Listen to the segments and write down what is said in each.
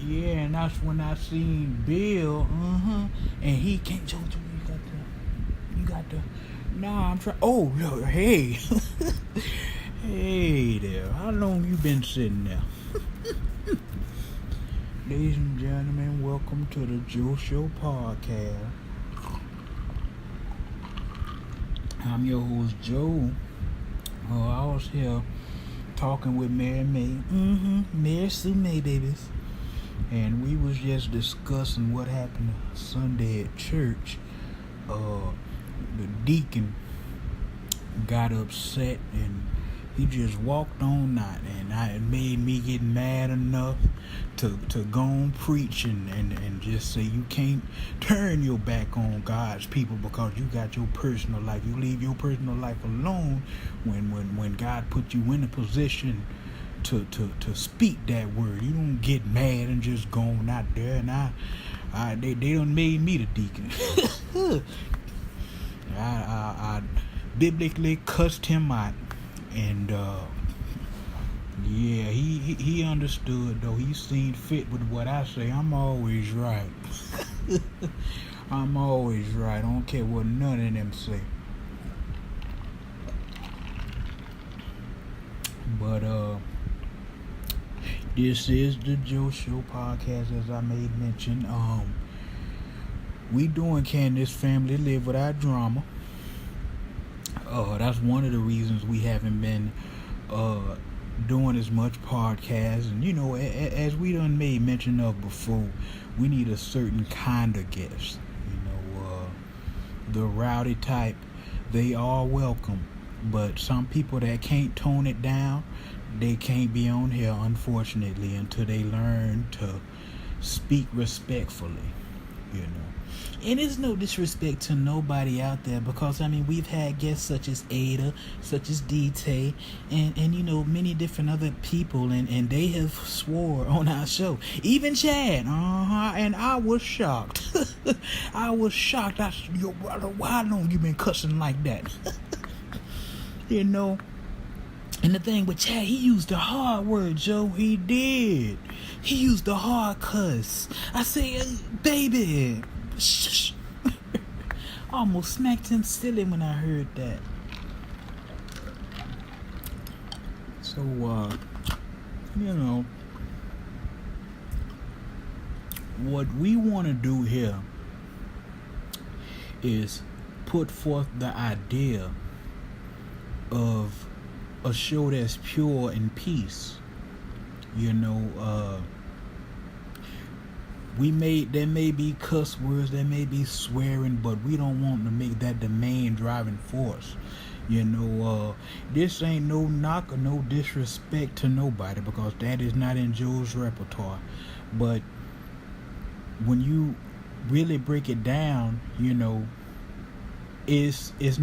Yeah, and that's when I seen Bill, and he came, Joe, you got the, nah, I'm trying, oh, look, hey, hey there, how long you been sitting there? Ladies and gentlemen, welcome to the Joe Show Podcast. I'm your host, Joe. I was here talking with Mary May, Mary Sue May, babies. And we was just discussing what happened Sunday at church. The deacon got upset and he just walked on out, and it made me get mad enough to go on preach and just say you can't turn your back on God's people because you got your personal life. You leave your personal life alone when God put you in a position to speak that word. You don't get mad and just go on out there. And they done made me the deacon. I biblically cussed him out, and yeah, he understood though. He seen fit with what I say. I'm always right. I'm always right. I don't care what none of them say. But this is the Joe Show Podcast, as I made mention. We doing Can This Family Live Without Drama? That's one of the reasons we haven't been doing as much podcast. And as we done made mention of before, we need a certain kind of guest. The rowdy type, they are welcome, but some people that can't tone it down, they can't be on here, unfortunately, until they learn to speak respectfully. And it's no disrespect to nobody out there, because we've had guests such as Ada, such as DT, and many different other people, and they have swore on our show. Even Chad, and I was shocked. I was shocked. Yo, brother, why long you been cussing like that? And the thing with Chad, he used the hard word, Joe. He did. He used the hard cuss. I say, baby, shh. I almost smacked him silly when I heard that. So, what we want to do here is put forth the idea of a show that's pure and peace. There may be cuss words, there may be swearing, but we don't want to make that the main driving force. This ain't no knock or no disrespect to nobody, because that is not in Joe's repertoire. But when you really break it down, it's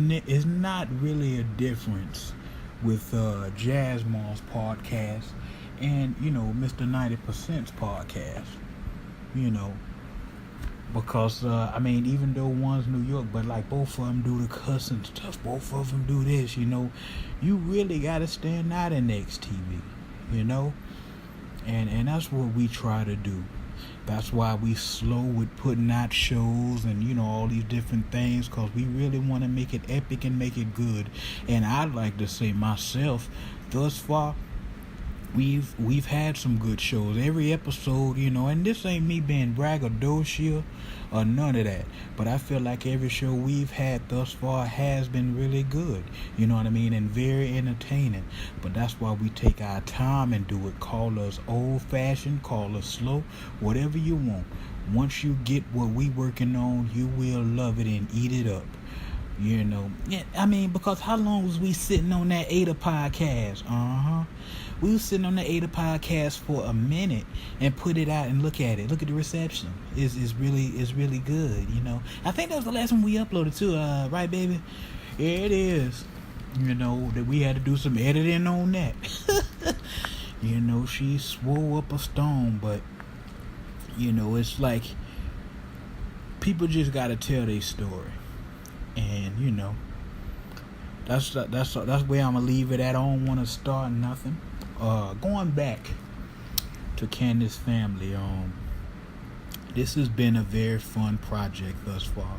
not really a difference with Jazzmom's podcast and Mr. 90%'s podcast. Because even though one's New York, but like both of them do the cussing stuff, both of them do this, you really got to stand out in XTV, and that's what we try to do. That's why we slow with putting out shows and all these different things, because we really want to make it epic and make it good. And I'd like to say myself, thus far, we've had some good shows. Every episode, and this ain't me being braggadocious or none of that, but I feel like every show we've had thus far has been really good, and very entertaining. But that's why we take our time and do it. Call us old-fashioned, call us slow, whatever you want. Once you get what we working on, you will love it and eat it up. Because how long was we sitting on that Ada podcast? We was sitting on the Ada podcast for a minute and put it out and look at it. Look at the reception. It's really good, I think that was the last one we uploaded too, right, baby? Yeah, it is. That we had to do some editing on that. She swole up a stone, but it's like people just gotta tell their story. And that's where I'm gonna leave it at. I don't want to start nothing. Going back to Candace family. This has been a very fun project thus far.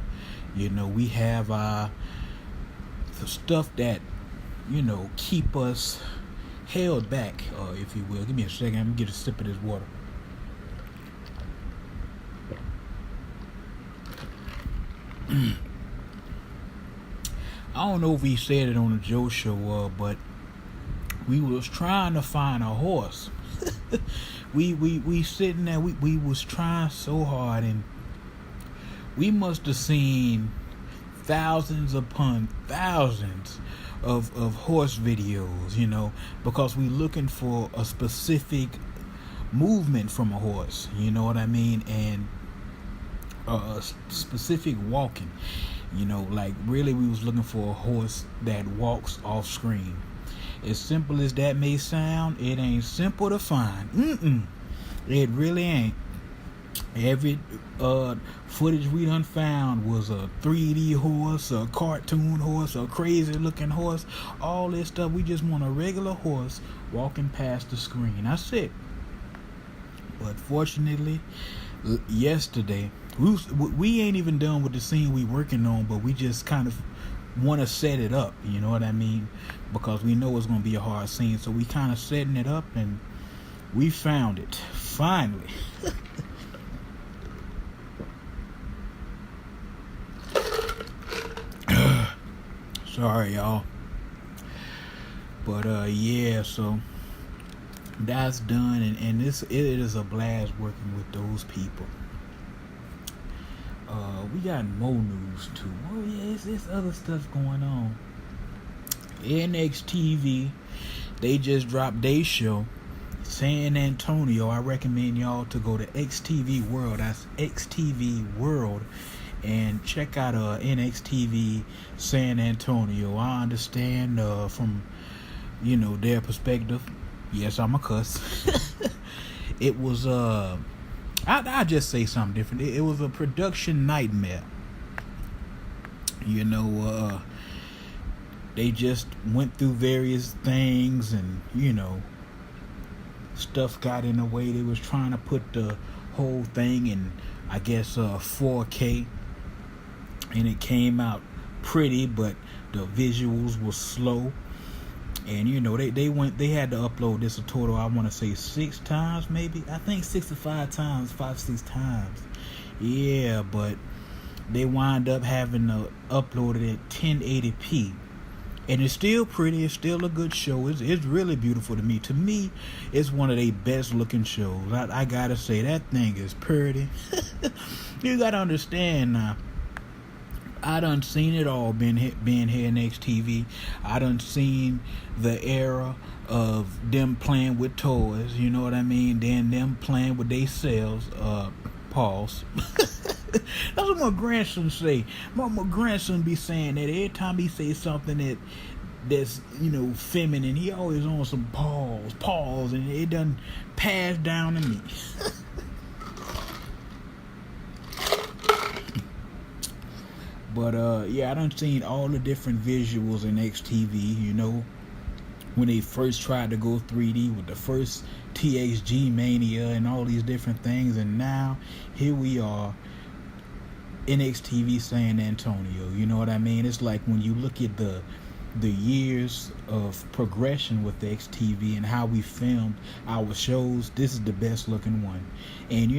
We have the stuff that keep us held back, if you will. Give me a second. I'm gonna get a sip of this water. I don't know if he said it on the Joe Show, but we was trying to find a horse. we sitting there. We was trying so hard, and we must have seen thousands upon thousands of horse videos, because we looking for a specific movement from a horse. You know what I mean? And a specific walking. Like really we was looking for a horse that walks off screen. As simple as that may sound, it ain't simple to find. It really ain't. Every footage we done found was a 3D horse, a cartoon horse, a crazy looking horse. All this stuff. We just want a regular horse walking past the screen. That's it. But fortunately, yesterday, we ain't even done with the scene we working on, but we just kind of want to set it up, you know what I mean? Because we know it's going to be a hard scene, so we kind of setting it up, and we found it, finally. Sorry, y'all. But, yeah, so that's done, and it is a blast working with those people. We got more news too. Oh yeah, it's other stuff going on. NXTV, they just dropped their show, San Antonio. I recommend y'all to go to XTV World. That's XTV World, and check out NXTV San Antonio. I understand from their perspective. Yes, I'm a cuss. It was I'll just say something different. It was a production nightmare. They just went through various things, and stuff got in the way. They was trying to put the whole thing in, I guess, 4K, and it came out pretty, but the visuals were slow. And they had to upload this a total, I want to say 6 times, maybe. I think 6 to 5 times, 6 times. Yeah, but they wind up having to upload it at 1080p. And it's still pretty. It's still a good show. It's really beautiful to me. To me, it's one of their best looking shows. I gotta say, that thing is pretty. You gotta understand now. I done seen it all being here in XTV. I done seen the era of them playing with toys, you know what I mean? Then them playing with themselves. Pause. That's what my grandson say. My grandson be saying that every time he say something that's feminine, he always on some pause, and it done passed down to me. But yeah, I done seen all the different visuals in XTV, when they first tried to go 3D with the first TXG Mania and all these different things, and now here we are, NXTV San Antonio. You know what I mean? It's like when you look at the years of progression with XTV and how we filmed our shows, this is the best looking one. And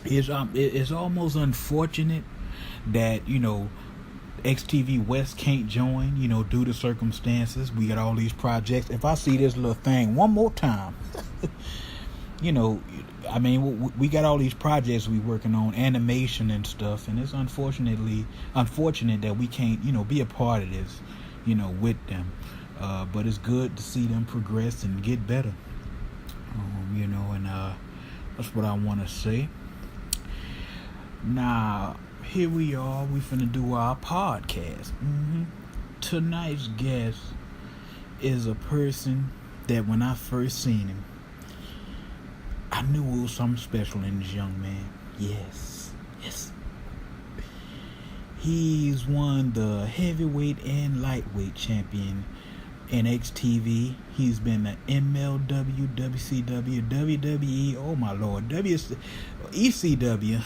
it's almost unfortunate that XTV West can't join, due to circumstances. We got all these projects. If I see this little thing one more time, we got all these projects we working on, animation and stuff, and it's unfortunate that we can't, be a part of this, with them. But it's good to see them progress and get better. And that's what I want to say. Now, here we are. We finna do our podcast. Tonight's guest is a person that when I first seen him, I knew it was something special in this young man. Yes. He's won the heavyweight and lightweight champion NXT. He's been the MLW, WCW, WWE, oh my lord, ECW,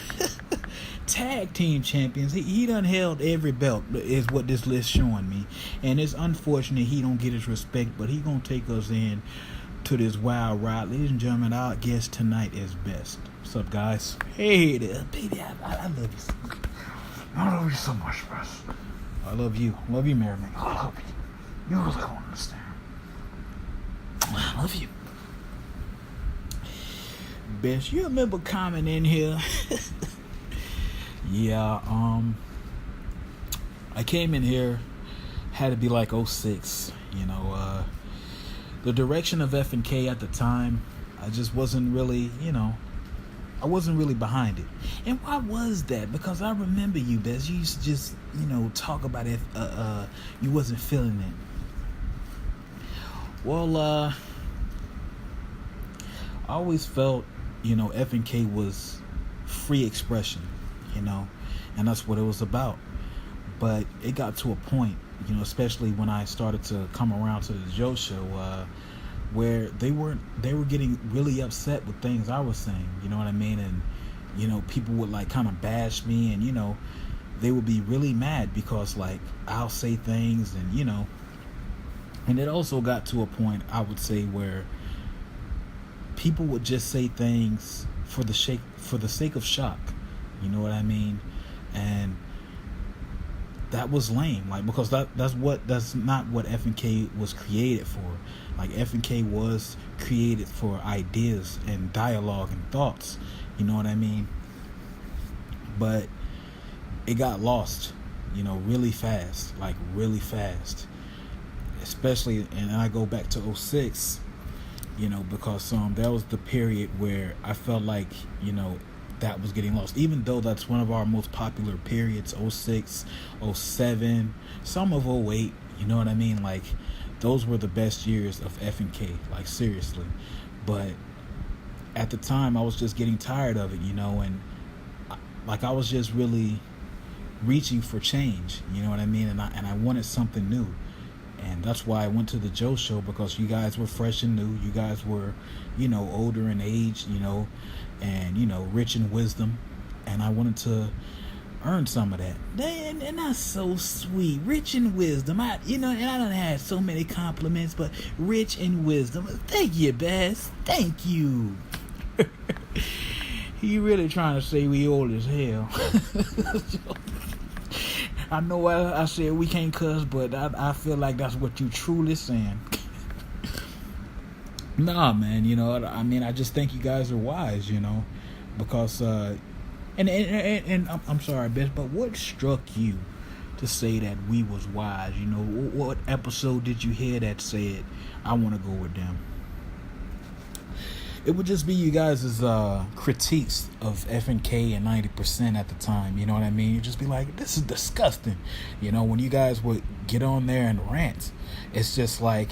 tag team champions. He done held every belt, is what this list showing me. And it's unfortunate he don't get his respect, but he gonna take us in to this wild ride. Ladies and gentlemen, our guest tonight is Best. What's up, guys? Hey there, baby. I love you so much. I love you so much, Best. I love you. Love you, Mary. I love you. You really don't understand. I love you. Best, you remember coming in here? Yeah, I came in here, had to be like 06, you know, the direction of F&K at the time, I just wasn't really, you know, I wasn't really behind it. And why was that? Because I remember you, Best, you used to just, you know, talk about it, you wasn't feeling it. Well, I always felt, you know, F&K was free expression, you know, and that's what it was about. But it got to a point, you know, especially when I started to come around to the Joe Show, where they were getting really upset with things I was saying, you know what I mean? And, you know, people would like kind of bash me, and, you know, they would be really mad because like I'll say things, and, you know, and it also got to a point, I would say, where people would just say things for the sake of shock, you know what I mean? And that was lame, like, because that's not what F&K was created for. Like, F&K was created for ideas and dialogue and thoughts, you know what I mean? But it got lost, you know, really fast, especially, and I go back to 06, you know, because that was the period where I felt like, you know, that was getting lost, even though that's one of our most popular periods. 06, 07, some of 08, you know what I mean? Like, those were the best years of F&K, like, seriously. But at the time, I was just getting tired of it, you know, and I was just really reaching for change, you know what I mean? And I wanted something new. And that's why I went to the Joe Show, because you guys were fresh and new. You guys were, you know, older in age, you know, and, you know, rich in wisdom. And I wanted to earn some of that. And that's so sweet. Rich in wisdom. You know, and I done had so many compliments, but rich in wisdom. Thank you, Bess. Thank you. He really trying to say we old as hell. I know I said we can't cuss, but I feel like that's what you truly saying. Nah, man, you know, I mean, I just think you guys are wise, you know, because, and I'm sorry, Bess, but what struck you to say that we was wise? You know, what episode did you hear that said, I want to go with them? It would just be you guys' critiques of F&K and 90% at the time, you know what I mean? You'd just be like, this is disgusting. You know, when you guys would get on there and rant, it's just like,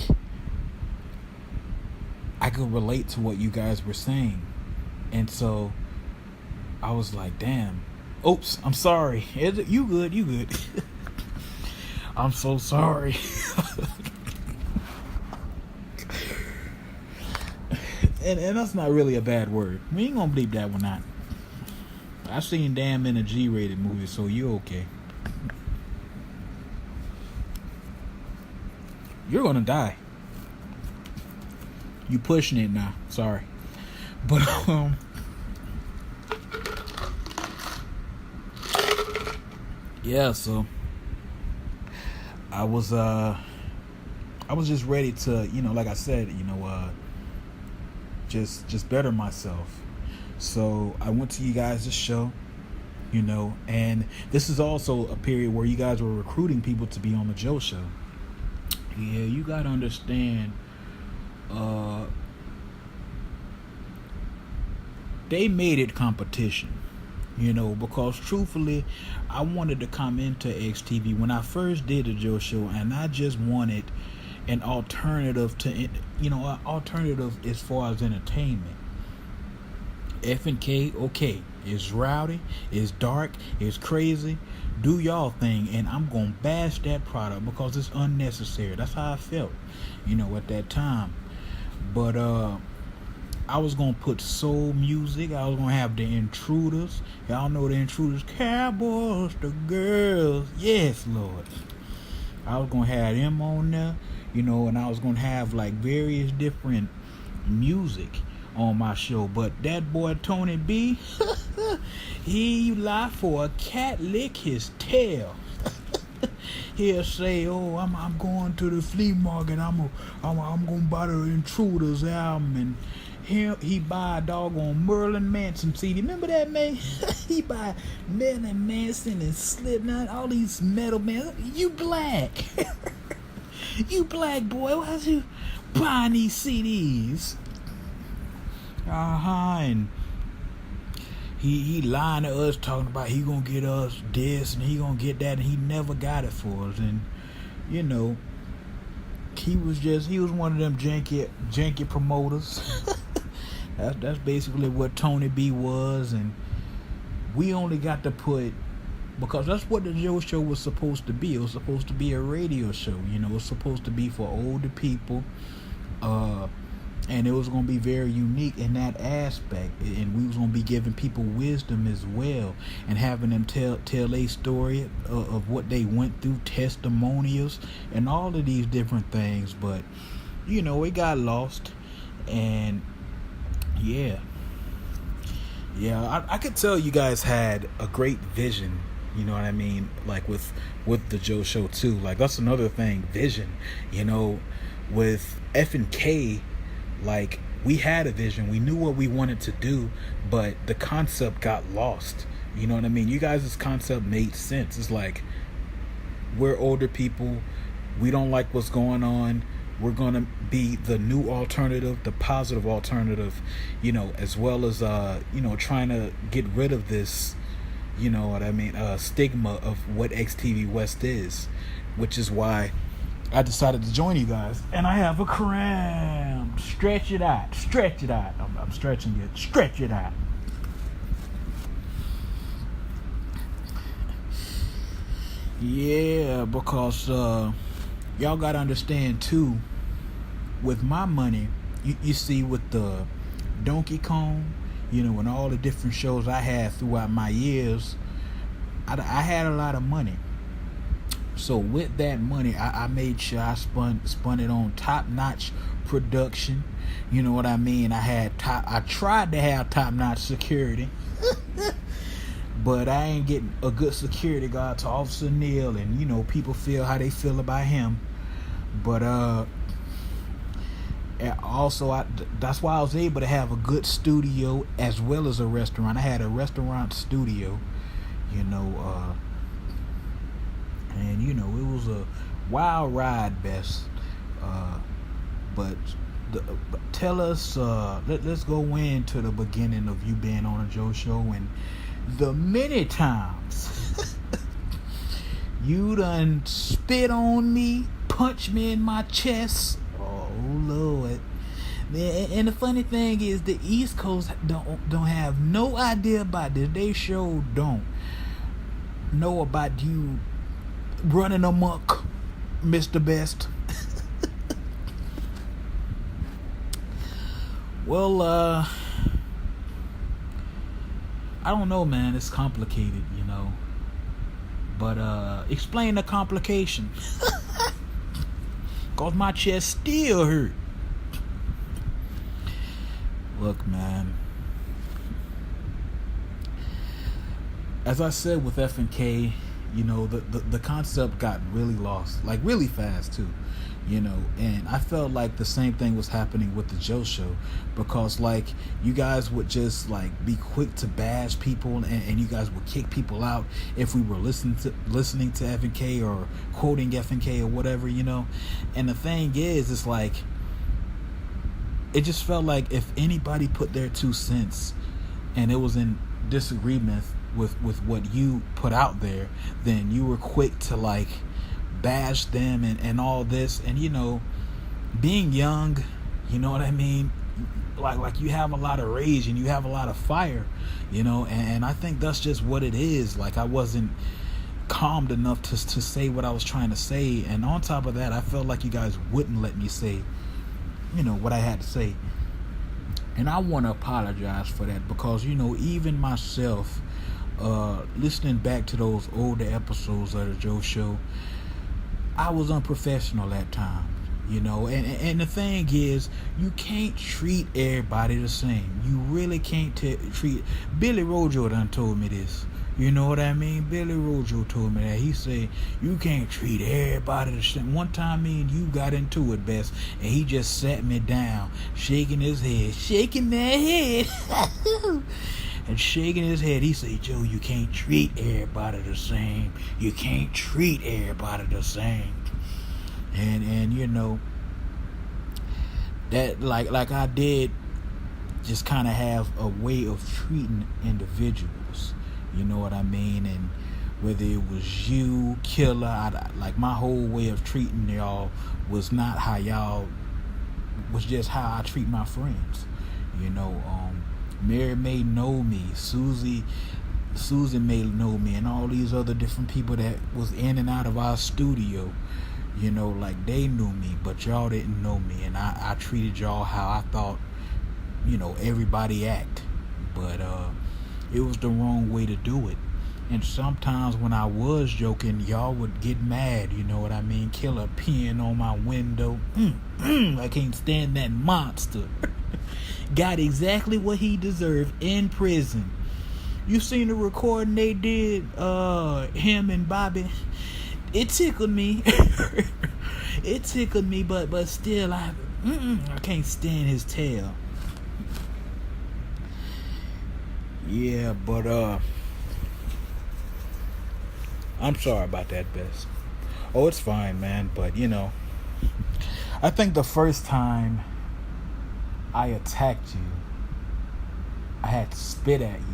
I could relate to what you guys were saying. And so, I was like, damn. Oops, I'm sorry. You good. I'm so sorry. And that's not really a bad word. We ain't gonna bleep that one out. I seen damn in a G-rated movie, so you okay. You're gonna die. You pushing it now. Sorry. But yeah, so I was just ready to, you know, like I said, you know, just better myself. So I went to you guys' show, you know, and this is also a period where you guys were recruiting people to be on the Joe Show. Yeah, you gotta understand, they made it competition, you know, because truthfully, I wanted to come into XTV when I first did the Joe Show, and I just wanted an alternative to, you know, an alternative as far as entertainment. F&K, okay, It's rowdy, it's dark, it's crazy. Do y'all thing, and I'm gonna bash that product because it's unnecessary. That's how I felt, at that time. But I was gonna put soul music. I was gonna have the Intruders. Y'all know the Intruders, Cowboys, the girls. Yes, Lord. I was gonna have them on there, and I was gonna have like various different music on my show. But that boy Tony B, he lie for a cat lick his tail. He'll say, "Oh, I'm going to the flea market. I'm gonna buy the Intruders album," and he buy a doggone Merlin Manson CD. Remember that, man? He buy Merlin Manson and Slipknot, all these metal bands. You black, you black boy. Why you buying these CDs? And he lying to us, talking about he gonna get us this and he gonna get that, and he never got it for us. And he was one of them janky promoters. That's basically what Tony B was, and we only got to put, because that's what the Joe Show was supposed to be. It was supposed to be a radio show. It was supposed to be for older people, and it was going to be very unique in that aspect. And we was going to be giving people wisdom as well, and having them tell a story of what they went through, testimonials, and all of these different things. But it got lost, and I could tell you guys had a great vision, you know what I mean, like with the Joe Show too. Like, that's another thing, vision. With F&K, like, we had a vision, we knew what we wanted to do, but the concept got lost. You know what I mean? You guys' concept made sense. It's like, we're older people, we don't like what's going on. We're going to be the new alternative, the positive alternative, as well as, trying to get rid of this, stigma of what XTV West is, which is why I decided to join you guys. And I have a cramp. Stretch it out. I'm stretching it. Stretch it out. Yeah, because y'all got to understand too, with my money, you see, with the Donkey Kong, and all the different shows I had throughout my years, I had a lot of money. So with that money, I made sure I spun it on top-notch production. You know what I mean? I tried to have top-notch security. But I ain't getting a good security guard to Officer Neil, and people feel how they feel about him. But also, that's why I was able to have a good studio as well as a restaurant. I had a restaurant studio, and it was a wild ride, best. But tell us, let's go into the beginning of you being on a Joe Show and the many times you done spit on me, punch me in my chest. Oh Lord. And the funny thing is, the East Coast don't have no idea about this. They sure don't know about you running amok, Mr. Best. Well, I don't know, man. It's complicated, But explain the complication. Cause my chest still hurt. Look, man. As I said with F&K, the concept got really lost, like really fast too. And I felt like the same thing was happening with the Joe Show, because like you guys would just like be quick to bash people, and you guys would kick people out if we were listening to F&K or quoting F&K or whatever, And the thing is, it's like, it just felt like if anybody put their 2 cents and it was in disagreement with what you put out there, then you were quick to like bash them and all this. And being young, you know what I mean, like you have a lot of rage and you have a lot of fire, and I think that's just what it is. Like, I wasn't calmed enough to say what I was trying to say, and on top of that, I felt like you guys wouldn't let me say what I had to say. And I want to apologize for that, because even myself, listening back to those older episodes of the Joe Show, I was unprofessional at times. And the thing is, you can't treat everybody the same. You really can't treat. Billy Rojo done told me this. You know what I mean? Billy Rojo told me that. He said, you can't treat everybody the same. One time, me and you got into it, Best, and he just sat me down, shaking his head, shaking that head, and shaking his head. He said, Joe, you can't treat everybody the same. You can't treat everybody the same. And that like I did just kind of have a way of treating individuals, you know what I mean? And whether it was you, Killer, like my whole way of treating y'all was not how y'all, was just how I treat my friends. Mary May know me, Susie may know me, and all these other different people that was in and out of our studio. Like they knew me, but y'all didn't know me, and I treated y'all how I thought, everybody act. But it was the wrong way to do it. And sometimes when I was joking, y'all would get mad, you know what I mean? Killer peeing on my window. I can't stand that monster. Got exactly what he deserved in prison. You seen the recording they did, him and Bobby? It tickled me. It tickled me, but still, I can't stand his tail. Yeah, but I'm sorry about that, Best. Oh, it's fine, man. But I think the first time I attacked you, I had to spit at you.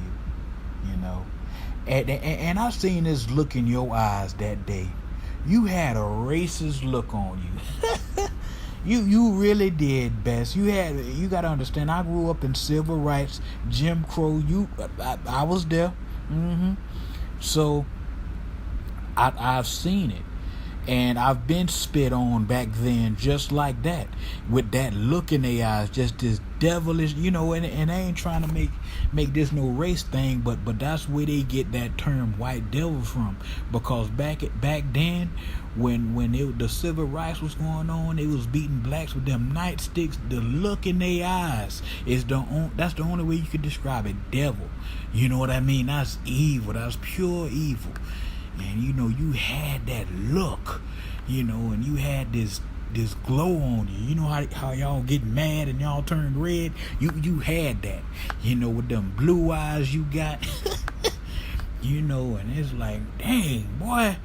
And I seen this look in your eyes that day. You had a racist look on you. You really did, Best. You got to understand, I grew up in civil rights, Jim Crow. I was there. So I've seen it. And I've been spit on back then just like that, with that look in their eyes, just this devilish, and I ain't trying to make this no race thing, but that's where they get that term white devil from. Because back then, when the civil rights was going on, they was beating blacks with them nightsticks. The look in their eyes is that's the only way you could describe it. Devil, you know what I mean? That's evil. That's pure evil. And you had that look, and you had this glow on you. You know how y'all get mad and y'all turn red? You had that, with them blue eyes you got. And it's like, dang, boy.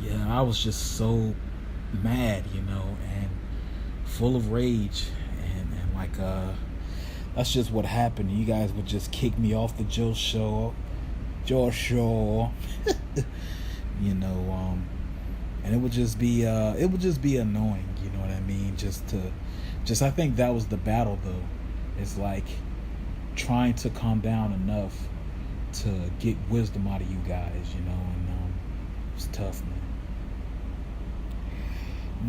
Yeah, I was just so mad, and full of rage, and like that's just what happened. You guys would just kick me off the Joe Show. And it would just be annoying, you know what I mean? I think that was the battle, though. It's like trying to calm down enough to get wisdom out of you guys, and it's tough, man.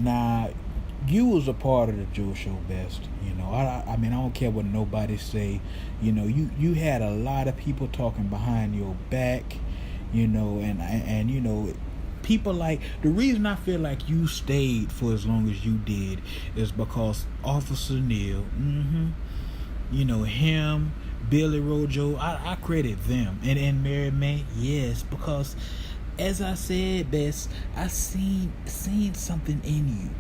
Now, you was a part of the Joe Show, Best. I mean, I don't care what nobody say. You had a lot of people talking behind your back, and people like, the reason I feel like you stayed for as long as you did is because Officer Neil, him, Billy Rojo, I credit them, and Mary May, yes, because as I said, Best, I seen something in you.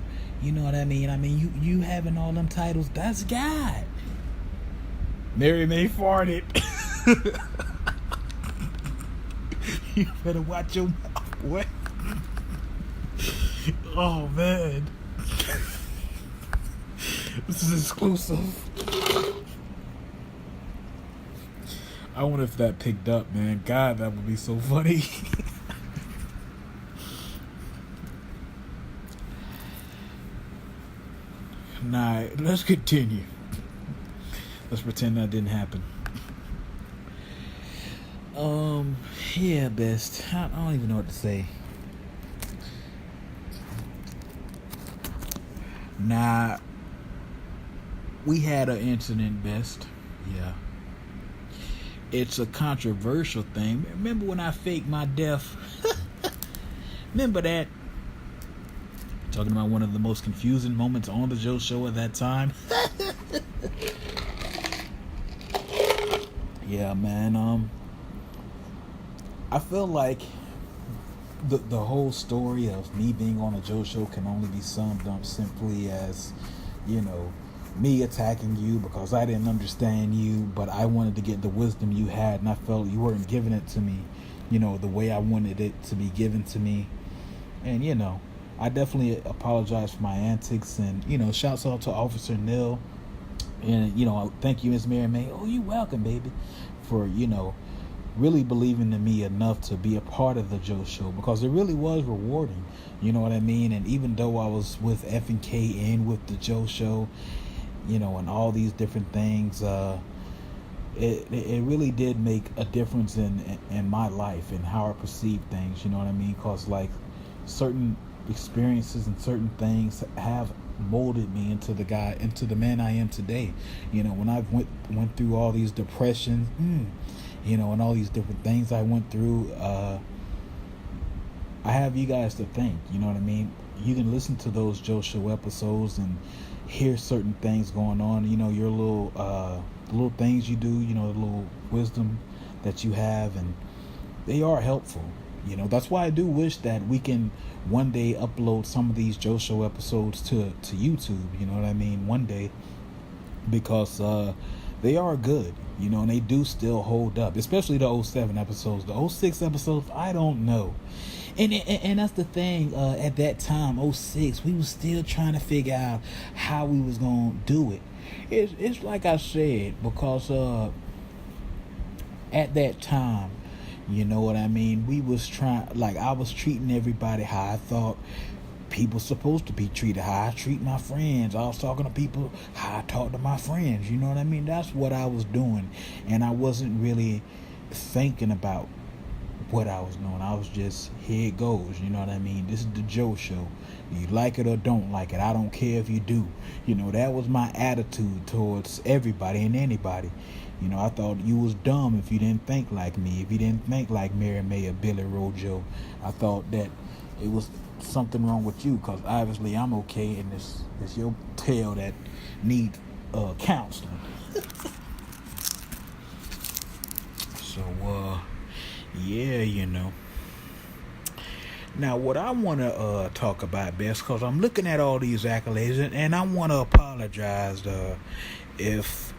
You know what I mean? I mean, you having all them titles, that's God. Mary May farted. You better watch your mouth, boy. Oh, man. This is exclusive. I wonder if that picked up, man. God, that would be so funny. Nah, let's continue. Let's pretend that didn't happen. Yeah, best. I don't even know what to say. Nah, we had an incident, best. Yeah. It's a controversial thing. Remember when I faked my death? Remember that? Talking about one of the most confusing moments on the Joe Show at that time. Yeah, man. I feel like the whole story of me being on a Joe Show can only be summed up simply as, me attacking you because I didn't understand you, but I wanted to get the wisdom you had, and I felt you weren't giving it to me, the way I wanted it to be given to me. And, I definitely apologize for my antics, and, shouts out to Officer Neil. And, thank you, Miss Mary May. Oh, you welcome, baby, for, really believing in me enough to be a part of the Joe Show, because it really was rewarding. You know what I mean? And even though I was with F&K and with the Joe Show, and all these different things, it really did make a difference in my life and how I perceive things. You know what I mean? Because like certain experiences and certain things have molded me into the man I am today. When I went through all these depressions, and all these different things I went through, I have you guys to thank. You know what I mean? You can listen to those Joe Show episodes and hear certain things going on. Your little things you do. The little wisdom that you have, and they are helpful. That's why I do wish that we can one day upload some of these Joe Show episodes to YouTube. You know what I mean? One day, because they are good. And they do still hold up, especially the 07 episodes. The 06 episodes, I don't know. And that's the thing. At that time, 06, we was still trying to figure out how we was gonna do it. It's like I said, because at that time, you know what I mean, we was I was treating everybody how I thought people supposed to be treated, how I treat my friends. I was talking to people how I talk to my friends. You know what I mean? That's what I was doing, and I wasn't really thinking about what I was doing. I was just, here it goes. You know what I mean? This is the Joe Show. You like it or don't like it, I don't care if you do. That was my attitude towards everybody and anybody. I thought you was dumb if you didn't think like me, if you didn't think like Mary May or Billy Rojo. I thought that it was something wrong with you, because obviously I'm okay, and it's your tail that needs counseling. So yeah. Now what I want to talk about best, because I'm looking at all these accolades, and I want to apologize if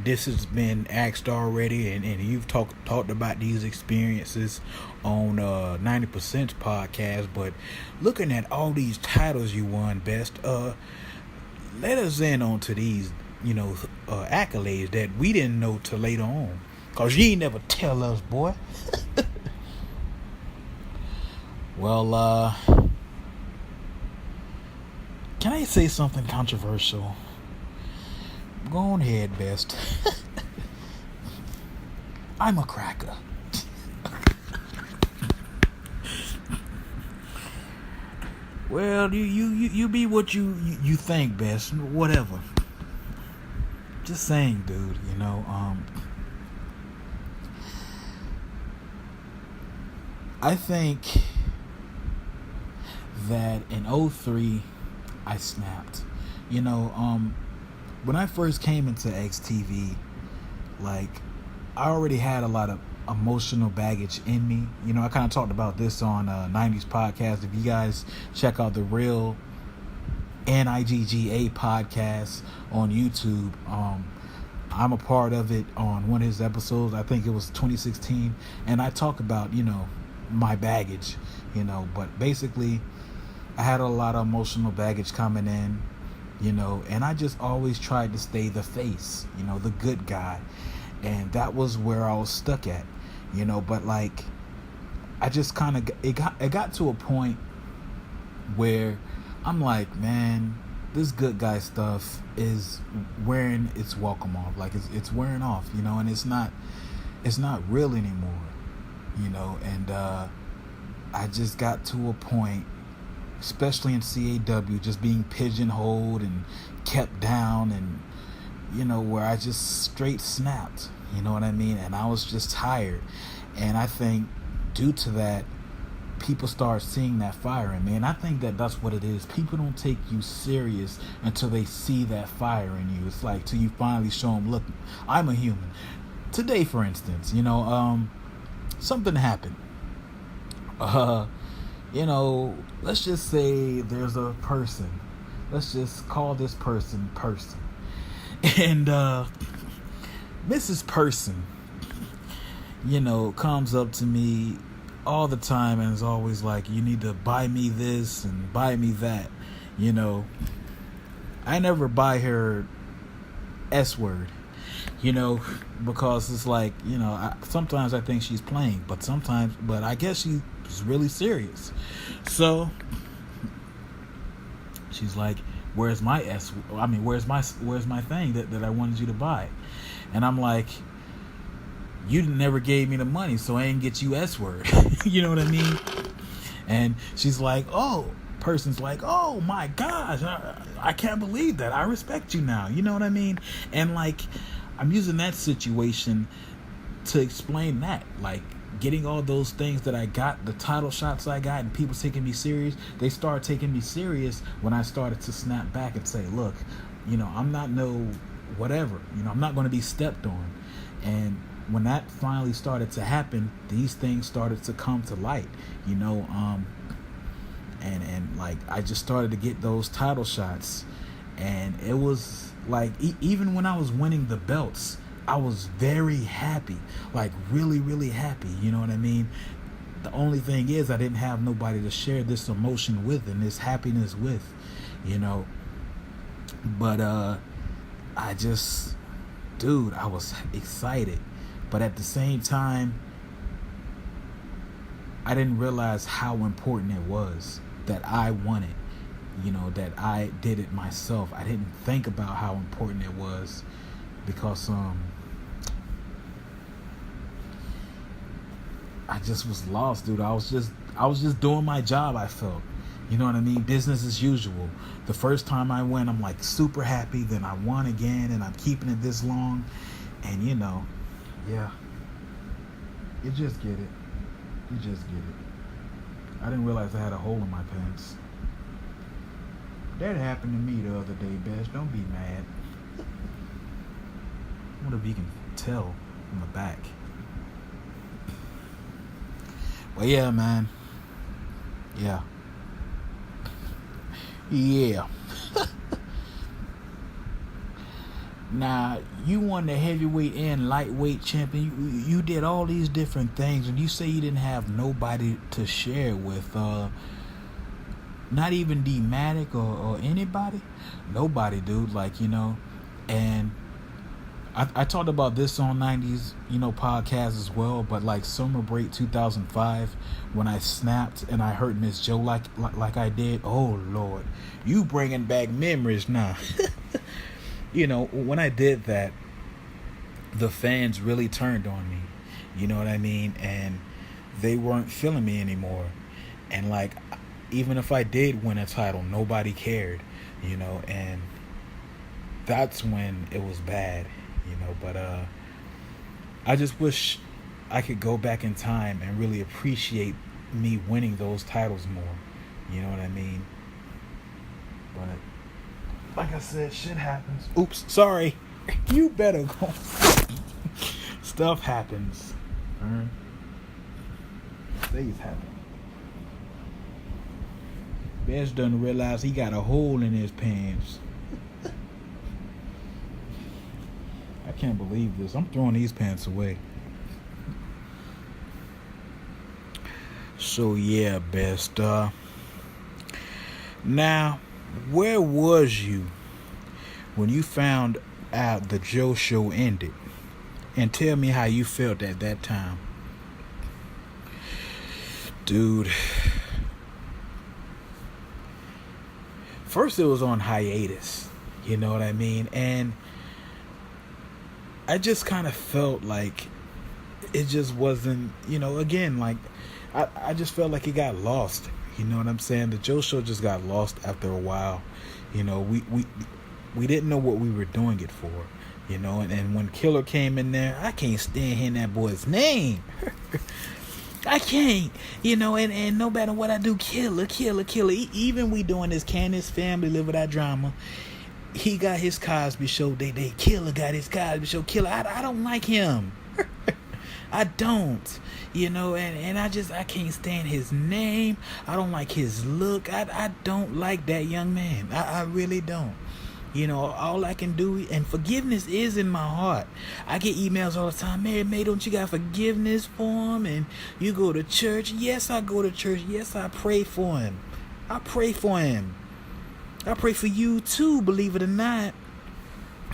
this has been asked already, and you've talked about these experiences on 90%'s podcast. But looking at all these titles you won, best, let us in onto these accolades that we didn't know till later on, cause you ain't never tell us, boy. Well, can I say something controversial? Go on ahead, best. I'm a cracker. Well, you be what you think, best. Whatever. Just saying, dude. I think that in 03 I snapped. When I first came into XTV, I already had a lot of emotional baggage in me. I kind of talked about this on 90s podcast. If you guys check out the Real NIGGA podcast on YouTube, I'm a part of it on one of his episodes. I think it was 2016, and I talk about my baggage, but basically I had a lot of emotional baggage coming in, and I just always tried to stay the face, the good guy. And that was where I was stuck at, but I just kind of, it got to a point where I'm like, man, this good guy stuff is wearing its welcome off. Like it's wearing off, and it's not real anymore, and I just got to a point, especially in CAW, just being pigeonholed and kept down, and where I just straight snapped, you know what I mean? And I was just tired. And I think due to that, people start seeing that fire in me. And I think that that's what it is. People don't take you serious until they see that fire in you. It's like till you finally show them, look, I'm a human. Today, for instance, something happened. Let's just say there's a person. Let's just call this person. And Mrs. Person, comes up to me all the time and is always like, you need to buy me this and buy me that. I never buy her S word, because it's like, sometimes I think she's playing, but I guess she's really serious. So she's like, where's my where's my thing that I wanted you to buy? And I'm like, you never gave me the money, so I ain't get you S word. You know what I mean? And she's like, person's like, oh my gosh, I can't believe that. I respect you now. You know what I mean? And like, I'm using that situation to explain that, like, getting all those things that I got, the title shots I got, and people taking me serious. They started taking me serious when I started to snap back and say, look, I'm not no whatever. I'm not going to be stepped on. And when that finally started to happen, these things started to come to light, and like, I just started to get those title shots. And it was like, even when I was winning the belts, I was very happy, like really, really happy. You know what I mean? The only thing is I didn't have nobody to share this emotion with and this happiness with, But I was excited. But at the same time, I didn't realize how important it was that I won it, that I did it myself. I didn't think about how important it was because I just was lost, dude. I was just doing my job, I felt. You know what I mean? Business as usual. The first time I went, I'm like super happy. Then I won again, and I'm keeping it this long. And yeah. You just get it. I didn't realize I had a hole in my pants. That happened to me the other day, Bess. Don't be mad. I wonder if you can tell from the back. Well, yeah, man. Yeah. Now, you won the heavyweight and lightweight champion. You did all these different things, and you say you didn't have nobody to share with. Not even D-Matic or anybody. Nobody, dude. Like, and I talked about this on 90s, podcast as well. But like Summer Break 2005, when I snapped and I hurt Miss Joe like I did. Oh Lord, you bringing back memories now. When I did that, the fans really turned on me. You know what I mean? And they weren't feeling me anymore. And like, even if I did win a title, nobody cared. And that's when it was bad. But I just wish I could go back in time and really appreciate me winning those titles more. You know what I mean? But like I said, shit happens. Oops, sorry. You better go. Stuff happens. Things happen. Bess doesn't realize he got a hole in his pants. I can't believe this. I'm throwing these pants away. So yeah, Bess. Now, where was you when you found out the Joe Show ended? And tell me how you felt at that time. Dude, first it was on hiatus, you know what I mean? And I just kind of felt like it just wasn't, again, like I just felt like it got lost. You know what I'm saying? The Joe Show just got lost after a while. We didn't know what we were doing it for. And when Killer came in there, I can't stand hearing that boy's name. I can't, and no matter what I do, Killer. Even we doing this Candace Family Live Without Drama, he got his Cosby Show. They Killer got his Cosby Show. Killer, I don't like him. I don't, and I can't stand his name. I don't like his look. I don't like that young man. I really don't. All I can do, and forgiveness is in my heart. I get emails all the time. Mary May, don't you got forgiveness for him? And you go to church? Yes, I go to church. Yes, I pray for him. I pray for him. I pray for you too, believe it or not.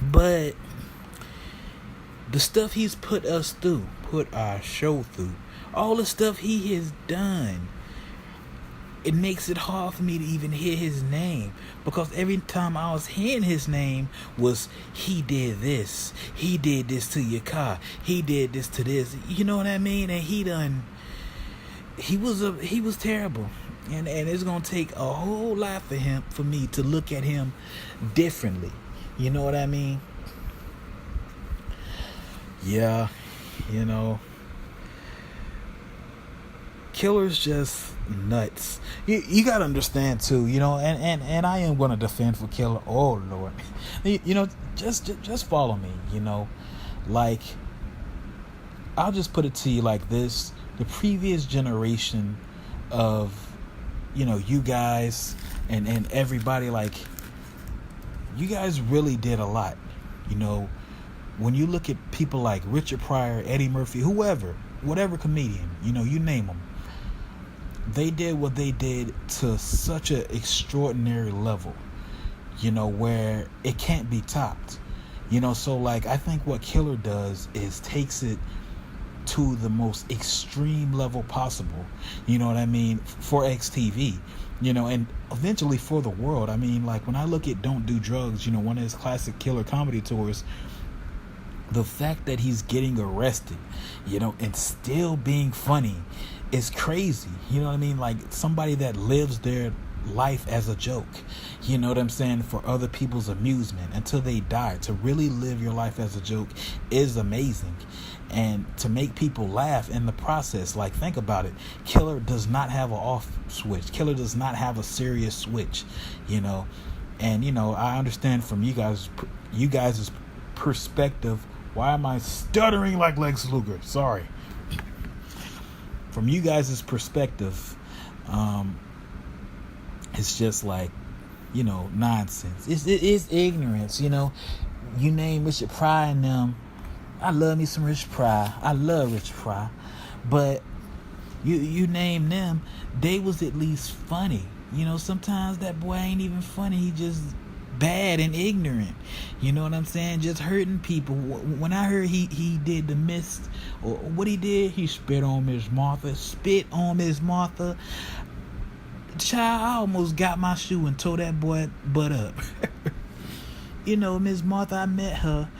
But the stuff he's put our show through, all the stuff he has done, it makes it hard for me to even hear his name, because every time I was hearing his name was, he did this to your car, he did this to this, you know what I mean? And he was terrible, and it's gonna take a whole lot for me to look at him differently, you know what I mean? Yeah, Killer's just nuts. You gotta understand too, and I am gonna defend for Killer. Oh Lord, just follow me. Like, I'll just put it to you like this: the previous generation of, you guys and everybody, like, you guys really did a lot. When you look at people like Richard Pryor, Eddie Murphy, whatever comedian, you name them. They did what they did to such an extraordinary level, where it can't be topped. So like, I think what Killer does is takes it to the most extreme level possible, you know what I mean, for XTV, and eventually for the world. I mean, like, when I look at Don't Do Drugs, one of his classic Killer comedy tours, the fact that he's getting arrested, and still being funny is crazy. You know what I mean? Like, somebody that lives their life as a joke, you know what I'm saying, for other people's amusement until they die. To really live your life as a joke is amazing. And to make people laugh in the process, like, think about it. Killer does not have an off switch. Killer does not have a serious switch, And, I understand from you guys' perspective. Why am I stuttering like Lex Luger? Sorry. From you guys' perspective, it's just like, nonsense. It's ignorance, You name Richard Pryor and them. I love me some Richard Pryor. I love Richard Pryor. But you name them, they was at least funny. Sometimes that boy ain't even funny. He just bad and ignorant, you know what I'm saying, just hurting people. When I heard he did the mist, or what he did, he spit on Miss Martha. Child, I almost got my shoe and tore that boy butt up. Miss Martha, I met her,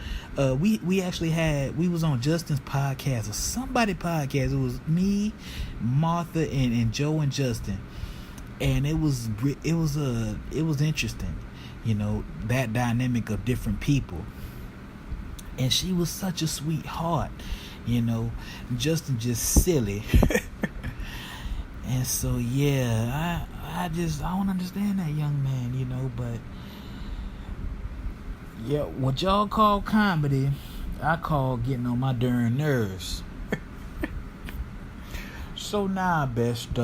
we actually we was on Justin's podcast or somebody podcast. It was me, Martha, and Joe and Justin, and it was interesting. That dynamic of different people. And she was such a sweetheart, Justin just silly. And so, yeah, I don't understand that young man, but yeah, what y'all call comedy, I call getting on my darn nerves. So now, best,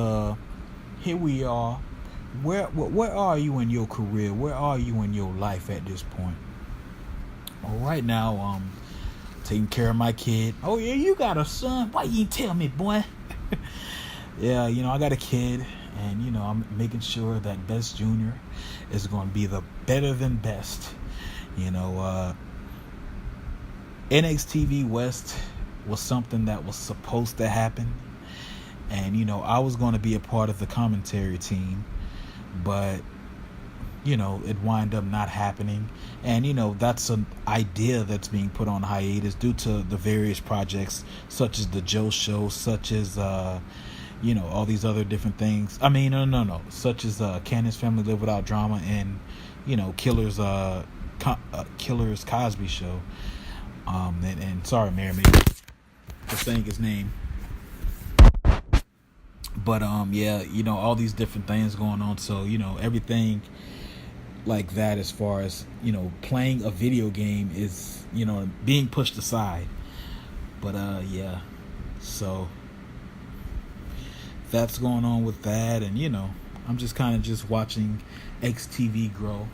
here we are. Where are you in your career? Where are you in your life at this point? Well, right now, taking care of my kid. Oh yeah, you got a son? Why you tell me, boy? Yeah, I got a kid, and I'm making sure that Best Junior is going to be the better than best. NXTV West was something that was supposed to happen, and I was going to be a part of the commentary team. But it wind up not happening. And, that's an idea that's being put on hiatus due to the various projects, such as the Joe Show, such as, all these other different things. I mean, no. Such as Candace Family Live Without Drama and, Killer's Cosby Show. And sorry, Mary, for saying his name. But yeah, all these different things going on. So, everything like that, as far as, playing a video game is, being pushed aside. But yeah. So that's going on with that. And, I'm just kind of just watching XTV grow,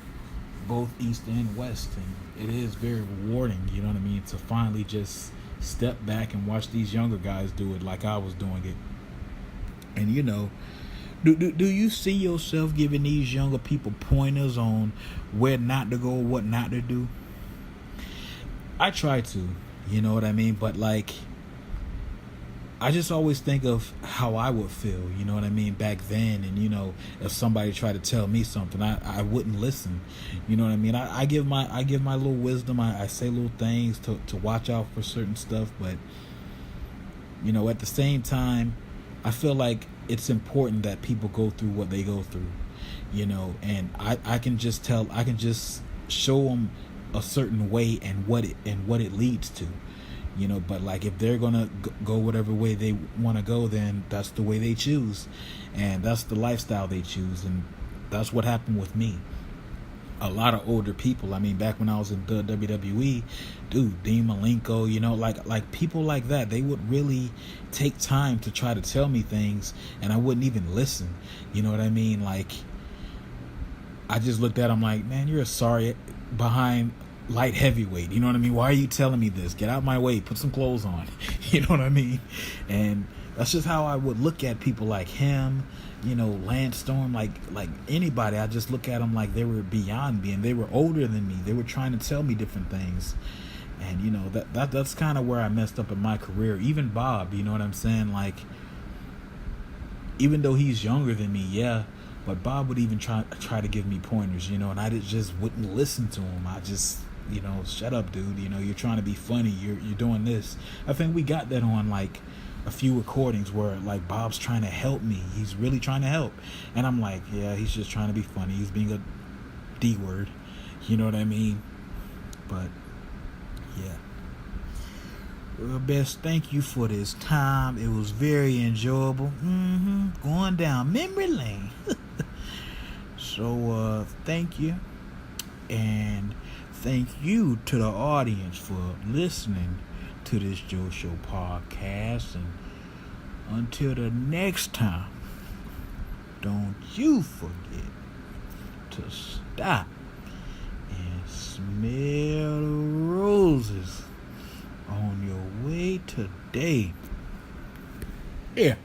both East and West. And it is very rewarding, you know what I mean, to finally just step back and watch these younger guys do it like I was doing it. And, do you see yourself giving these younger people pointers on where not to go, what not to do? I try to, you know what I mean? But, I just always think of how I would feel, you know what I mean, back then. And, if somebody tried to tell me something, I wouldn't listen. You know what I mean? I give my little wisdom. I say little things to watch out for certain stuff. But, at the same time, I feel like it's important that people go through what they go through, and I can just show them a certain way and what it leads to, but if they're gonna go whatever way they want to go, then that's the way they choose, and that's the lifestyle they choose. And that's what happened with me. A lot of older people, I mean, back when I was in the WWE, dude, Dean Malenko, like people like that, they would really take time to try to tell me things, and I wouldn't even listen. You know what I mean? I just looked at him like, man, you're a sorry behind light heavyweight. You know what I mean? Why are you telling me this? Get out my way. Put some clothes on. You know what I mean? And that's just how I would look at people like him, Lance Storm, like anybody. I just look at them like they were beyond me, and they were older than me. They were trying to tell me different things. And, that's kind of where I messed up in my career. Even Bob, you know what I'm saying? Even though he's younger than me, yeah, but Bob would even try to give me pointers, and I just wouldn't listen to him. I just, shut up, dude. You're trying to be funny. You're doing this. I think we got that on, a few recordings where, Bob's trying to help me. He's really trying to help. And I'm like, yeah, he's just trying to be funny. He's being a D word. You know what I mean? But, yeah. Well, best, thank you for this time. It was very enjoyable. Going down memory lane. So, thank you. And thank you to the audience for listening to this Joe Show podcast. And until the next time, don't you forget to stop and smell the roses on your way today. Yeah.